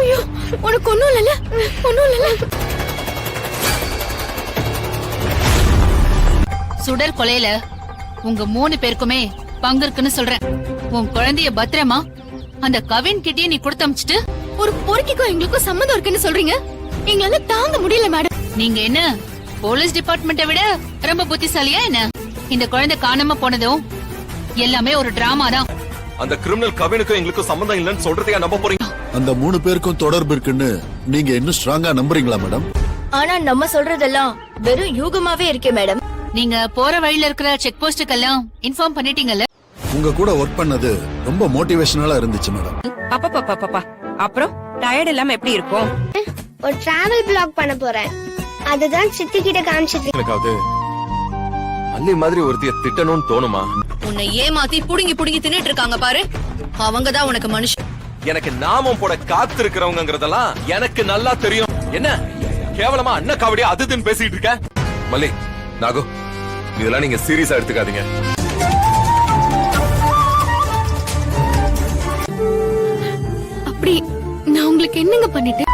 ஐயோ உனக்கு ஒண்ணும் இல்ல ஒண்ணும் இல்ல. சுடர் கொலையில உங்க 3 பேருக்குமே பங்கு இருக்குன்னு சொல்றேன். உன் குழந்தைய பத்திரமா அந்த கவின் கிட்டே நீ கொடுத்து அமிச்சிட்டு ஒரு பொறுக்கிக்கும் எங்களுக்கும் சம்மந்தம் இருக்குன்னு சொல்றீங்க. எங்களால தாங்க முடியல மேடம். நீங்க என்ன போலீஸ் டிபார்ட்மெண்ட்டை விட ரொம்ப புத்திசாலியா என்ன? இந்த குழந்தை காணாம போனதும் எல்லாமே ஒரு டிராமா தான். அந்த கிரிமினல் கவினுக்கும் எங்களுக்கும் சம்பந்தம் இல்லைன்னு சொல்றதையா நம்ப போறீங்க? அந்த 3 பேருக்கும் தொடர்பு இருக்குன்னு நீங்க இன்னும் ஸ்ட்ராங்கா நம்புறீங்களா மேடம்? ஆனா நம்ம சொல்றதெல்லாம் வெறும் யூகமாவே இருக்கே மேடம். நீங்க போற வழியில இருக்கிற செக் போஸ்டுக்கெல்லாம் இன்ஃபார்ம் பண்ணிட்டீங்கல்ல? உங்க கூட ஒர்க் பண்ணது ரொம்ப மோட்டிவேஷனலா இருந்துச்சு மேடம். அப்பா அப்புறம் டயர்ட் இல்லாம எப்படி இருக்கும்? ஒரு டிராவல் பிளாக் பண்ண போறேன். அதுதான் சித்தி கிட்ட காமிச்சிட்டு. எனக்காவது அள்ளி மாதிரி ஒருத்திய திட்டணும்னு தோணுமா? உன்னை ஏமாத்தி புடுங்கி தின்னுட்டு இருக்காங்க பாரு, அவங்கதான் உனக்கு மனுஷன். எனக்கு நாமம் போட காத்து இருக்கிறவங்கிறதெல்லாம் எனக்கு நல்லா தெரியும். என்ன கேவலமா அண்ணா காவடியா அதுன்னு பேசிட்டு இருக்க? மல்லி, நாகு, இதெல்லாம் நீங்க சீரியஸா எடுத்துக்காதீங்க. அப்படி நான் உங்களுக்கு என்னங்க பண்ணிட்டேன்?